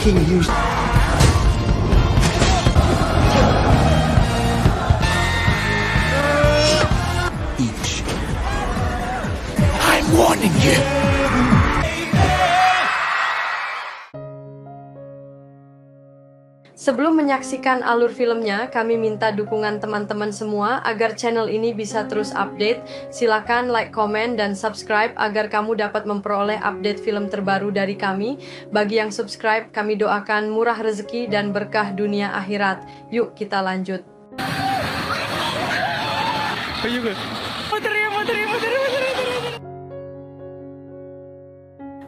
fucking use. Each. I'm warning you. Sebelum menyaksikan alur filmnya, kami minta dukungan teman-teman semua agar channel ini bisa terus update. Silakan like, komen, dan subscribe agar kamu dapat memperoleh update film terbaru dari kami. Bagi yang subscribe, kami doakan murah rezeki dan berkah dunia akhirat. Yuk kita lanjut.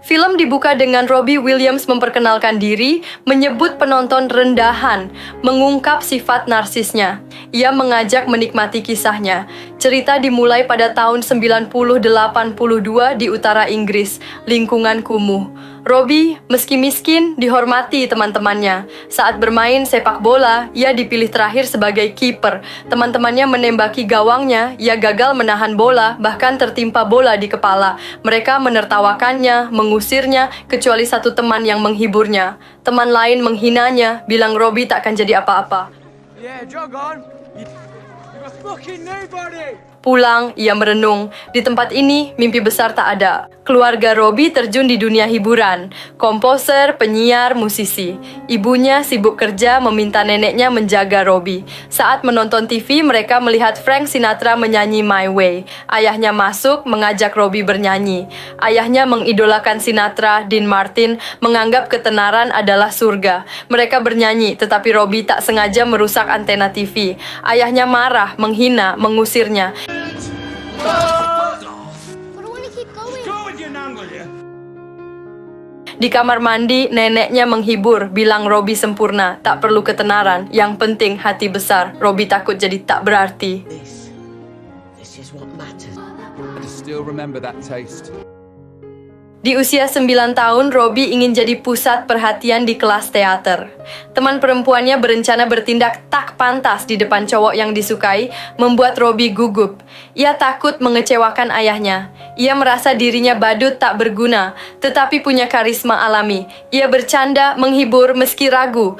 Film dibuka dengan Robbie Williams memperkenalkan diri, menyebut penonton rendahan, mengungkap sifat narsisnya. Ia mengajak menikmati kisahnya. Cerita dimulai pada tahun 1982 di utara Inggris, lingkungan kumuh. Robbie, meski miskin, dihormati teman-temannya. Saat bermain sepak bola, ia dipilih terakhir sebagai kiper. Teman-temannya menembaki gawangnya, ia gagal menahan bola, bahkan tertimpa bola di kepala. Mereka menertawakannya, mengusirnya, kecuali satu teman yang menghiburnya. Teman lain menghinanya, bilang Robbie tak akan jadi apa-apa. Pulang, ia merenung. Di tempat ini, mimpi besar tak ada. Keluarga Robbie terjun di dunia hiburan. Komposer, penyiar, musisi. Ibunya sibuk kerja meminta neneknya menjaga Robbie. Saat menonton TV, mereka melihat Frank Sinatra menyanyi My Way. Ayahnya masuk, mengajak Robbie bernyanyi. Ayahnya mengidolakan Sinatra, Dean Martin, menganggap ketenaran adalah surga. Mereka bernyanyi, tetapi Robbie tak sengaja merusak antena TV. Ayahnya marah, menghina, mengusirnya. Di kamar mandi, neneknya menghibur, bilang Robbie sempurna, tak perlu ketenaran, yang penting hati besar. Robbie takut jadi tak berarti. This is what matters. I still remember that taste. Di usia 9 tahun, Robbie ingin jadi pusat perhatian di kelas teater. Teman perempuannya berencana bertindak tak pantas di depan cowok yang disukai, membuat Robbie gugup. Ia takut mengecewakan ayahnya. Ia merasa dirinya badut tak berguna, tetapi punya karisma alami. Ia bercanda, menghibur meski ragu.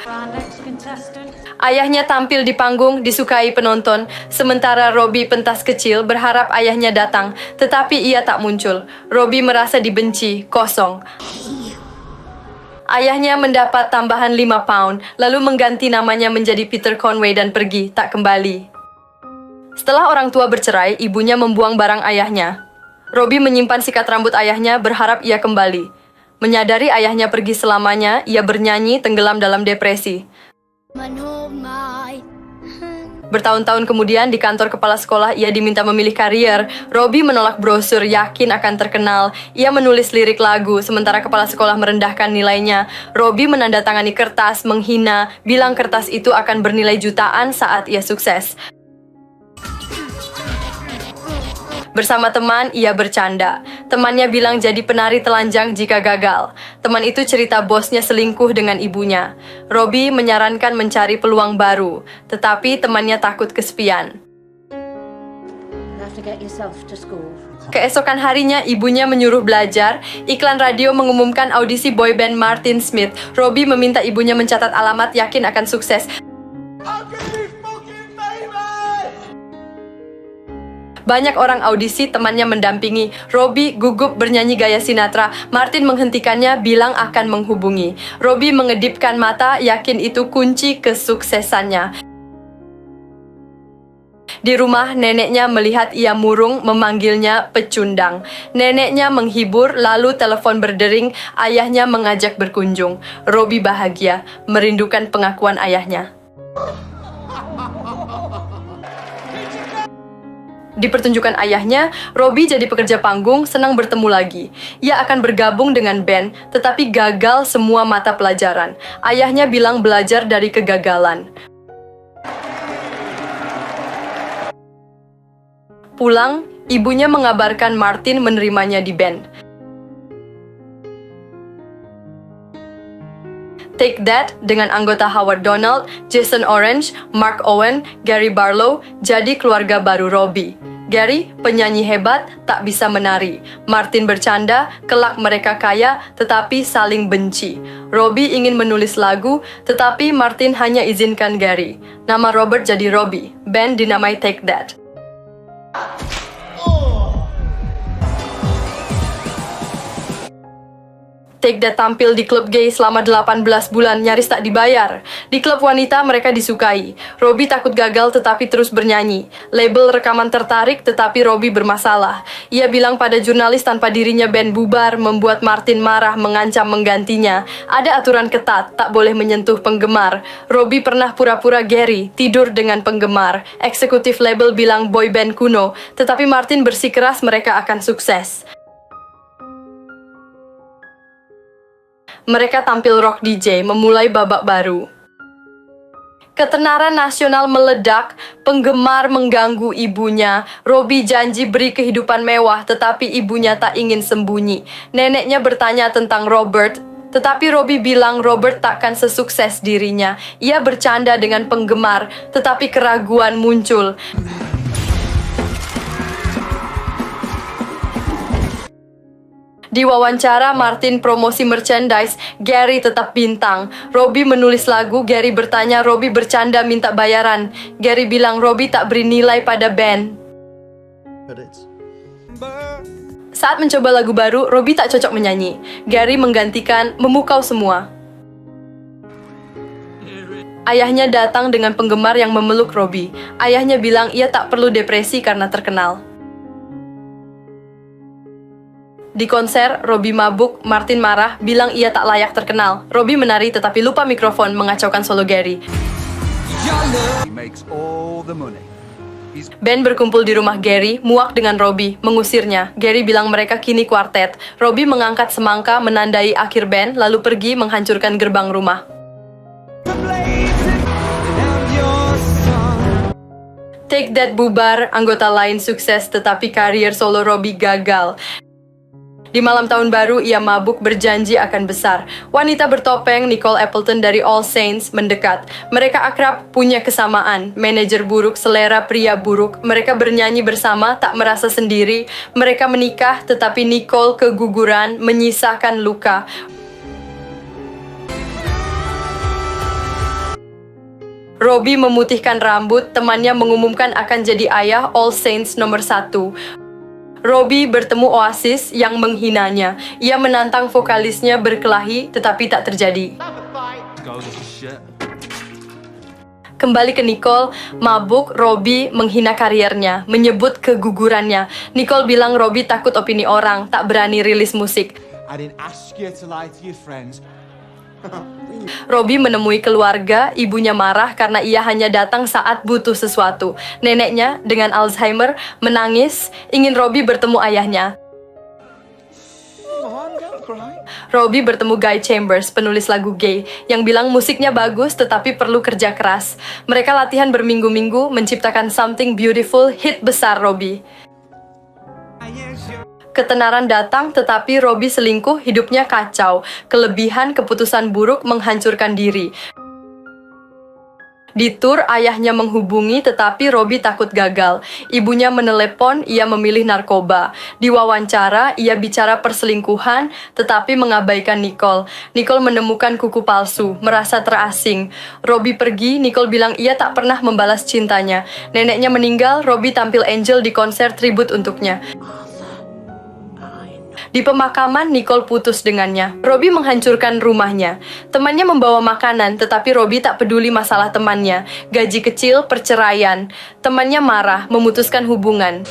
Ayahnya tampil di panggung, disukai penonton, sementara Robbie pentas kecil berharap ayahnya datang, tetapi ia tak muncul. Robbie merasa dibenci, kosong. Ayahnya mendapat tambahan 5 pound, lalu mengganti namanya menjadi Peter Conway dan pergi, tak kembali. Setelah orang tua bercerai, ibunya membuang barang ayahnya. Robbie menyimpan sikat rambut ayahnya, berharap ia kembali. Menyadari ayahnya pergi selamanya, ia bernyanyi tenggelam dalam depresi. Bertahun-tahun kemudian di kantor kepala sekolah ia diminta memilih karier. Robbie menolak brosur, yakin akan terkenal. Ia menulis lirik lagu, sementara kepala sekolah merendahkan nilainya. Robbie menandatangani kertas, menghina, bilang kertas itu akan bernilai jutaan saat ia sukses. Bersama teman, ia bercanda. Temannya bilang jadi penari telanjang jika gagal. Teman itu cerita bosnya selingkuh dengan ibunya. Robbie menyarankan mencari peluang baru, tetapi temannya takut kesepian. Keesokan harinya, ibunya menyuruh belajar. Iklan radio mengumumkan audisi boyband Martin Smith. Robbie meminta ibunya mencatat alamat, yakin akan sukses. Banyak orang audisi, temannya mendampingi. Robbie gugup bernyanyi gaya Sinatra. Martin menghentikannya, bilang akan menghubungi. Robbie mengedipkan mata, yakin itu kunci kesuksesannya. Di rumah, neneknya melihat ia murung, memanggilnya pecundang. Neneknya menghibur, lalu telepon berdering. Ayahnya mengajak berkunjung. Robbie bahagia, merindukan pengakuan ayahnya. Di pertunjukan ayahnya, Robbie jadi pekerja panggung, senang bertemu lagi. Ia akan bergabung dengan band, tetapi gagal semua mata pelajaran. Ayahnya bilang belajar dari kegagalan. Pulang, ibunya mengabarkan Martin menerimanya di band. Take That dengan anggota Howard Donald, Jason Orange, Mark Owen, Gary Barlow jadi keluarga baru Robbie. Gary, penyanyi hebat, tak bisa menari. Martin bercanda, kelak mereka kaya, tetapi saling benci. Robbie ingin menulis lagu, tetapi Martin hanya izinkan Gary. Nama Robert jadi Robbie. Band dinamai Take That. Take That tampil di klub gay selama 18 bulan, nyaris tak dibayar. Di klub wanita mereka disukai. Robbie takut gagal tetapi terus bernyanyi. Label rekaman tertarik tetapi Robbie bermasalah. Ia bilang pada jurnalis tanpa dirinya band bubar, membuat Martin marah, mengancam menggantinya. Ada aturan ketat, tak boleh menyentuh penggemar. Robbie pernah pura-pura Gary, tidur dengan penggemar. Eksekutif label bilang boy band kuno, tetapi Martin bersikeras mereka akan sukses. Mereka tampil rock DJ, memulai babak baru. Ketenaran nasional meledak, penggemar mengganggu ibunya. Robbie janji beri kehidupan mewah, tetapi ibunya tak ingin sembunyi. Neneknya bertanya tentang Robert, tetapi Robbie bilang Robert takkan sesukses dirinya. Ia bercanda dengan penggemar, tetapi keraguan muncul. Di wawancara Martin promosi merchandise, Gary tetap bintang. Robbie menulis lagu, Gary bertanya, Robbie bercanda minta bayaran. Gary bilang Robbie tak beri nilai pada band. Saat mencoba lagu baru, Robbie tak cocok menyanyi. Gary menggantikan, memukau semua. Ayahnya datang dengan penggemar yang memeluk Robbie. Ayahnya bilang ia tak perlu depresi karena terkenal. Di konser, Robbie mabuk, Martin marah, bilang ia tak layak terkenal. Robbie menari tetapi lupa mikrofon, mengacaukan solo Gary. He makes all the money. Band berkumpul di rumah Gary, muak dengan Robbie, mengusirnya. Gary bilang mereka kini kuartet. Robbie mengangkat semangka menandai akhir band, lalu pergi menghancurkan gerbang rumah. Take That bubar, anggota lain sukses, tetapi karier solo Robbie gagal. Di malam tahun baru, ia mabuk berjanji akan besar. Wanita bertopeng Nicole Appleton dari All Saints mendekat. Mereka akrab, punya kesamaan. Manajer buruk, selera pria buruk. Mereka bernyanyi bersama, tak merasa sendiri. Mereka menikah, tetapi Nicole keguguran, menyisakan luka. Robbie memutihkan rambut, temannya mengumumkan akan jadi ayah All Saints nomor 1. Robbie bertemu Oasis yang menghinanya. Ia menantang vokalisnya berkelahi, tetapi tak terjadi. Kembali ke Nicole, mabuk, Robbie menghina kariernya, menyebut kegugurannya. Nicole bilang Robbie takut opini orang, tak berani rilis musik. I didn't ask you to lie to your friends. Robbie menemui keluarga, ibunya marah karena ia hanya datang saat butuh sesuatu. Neneknya, dengan Alzheimer, menangis, ingin Robbie bertemu ayahnya. Robbie bertemu Guy Chambers, penulis lagu gay, yang bilang musiknya bagus tetapi perlu kerja keras. Mereka latihan berminggu-minggu, menciptakan Something Beautiful, hit besar Robbie. Ketenaran datang, tetapi Robbie selingkuh, hidupnya kacau. Kelebihan, keputusan buruk, menghancurkan diri. Di tur, ayahnya menghubungi, tetapi Robbie takut gagal. Ibunya menelepon, ia memilih narkoba. Di wawancara, ia bicara perselingkuhan, tetapi mengabaikan Nicole. Nicole menemukan kuku palsu, merasa terasing. Robbie pergi, Nicole bilang ia tak pernah membalas cintanya. Neneknya meninggal, Robbie tampil Angel di konser tribut untuknya. Di pemakaman, Nicole putus dengannya. Robbie menghancurkan rumahnya. Temannya membawa makanan, tetapi Robbie tak peduli masalah temannya. Gaji kecil, perceraian. Temannya marah, memutuskan hubungan.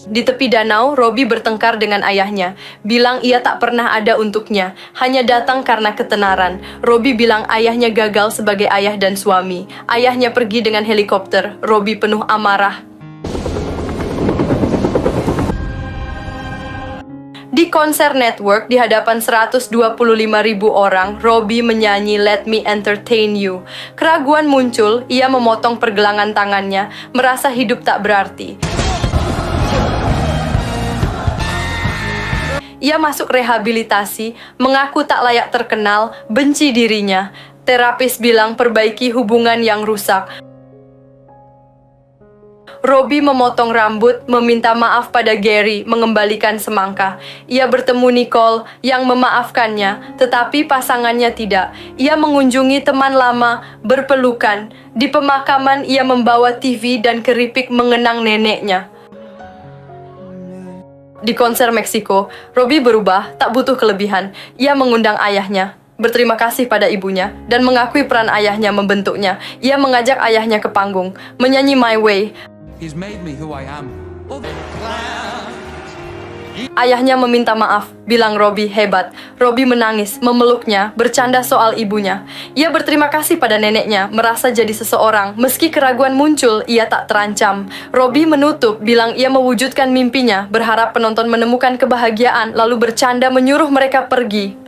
Di tepi danau, Robbie bertengkar dengan ayahnya. Bilang ia tak pernah ada untuknya, hanya datang karena ketenaran. Robbie bilang ayahnya gagal sebagai ayah dan suami. Ayahnya pergi dengan helikopter. Robbie penuh amarah. Di konser network di hadapan 125.000 orang, Robbie menyanyi Let Me Entertain You. Keraguan muncul, ia memotong pergelangan tangannya, merasa hidup tak berarti. Ia masuk rehabilitasi, mengaku tak layak terkenal, benci dirinya. Terapis bilang perbaiki hubungan yang rusak. Robbie memotong rambut, meminta maaf pada Gary, mengembalikan semangka. Ia bertemu Nicole yang memaafkannya, tetapi pasangannya tidak. Ia mengunjungi teman lama, berpelukan. Di pemakaman ia membawa TV dan keripik mengenang neneknya. Di konser Meksiko, Robbie berubah, tak butuh kelebihan. Ia mengundang ayahnya, berterima kasih pada ibunya, dan mengakui peran ayahnya membentuknya. Ia mengajak ayahnya ke panggung, menyanyi My Way. He's made me who I am. Ayahnya meminta maaf, bilang Robbie hebat. Robbie menangis, memeluknya, bercanda soal ibunya. Ia berterima kasih pada neneknya, merasa jadi seseorang. Meski keraguan muncul, ia tak terancam. Robbie menutup, bilang ia mewujudkan mimpinya, berharap penonton menemukan kebahagiaan, lalu bercanda menyuruh mereka pergi.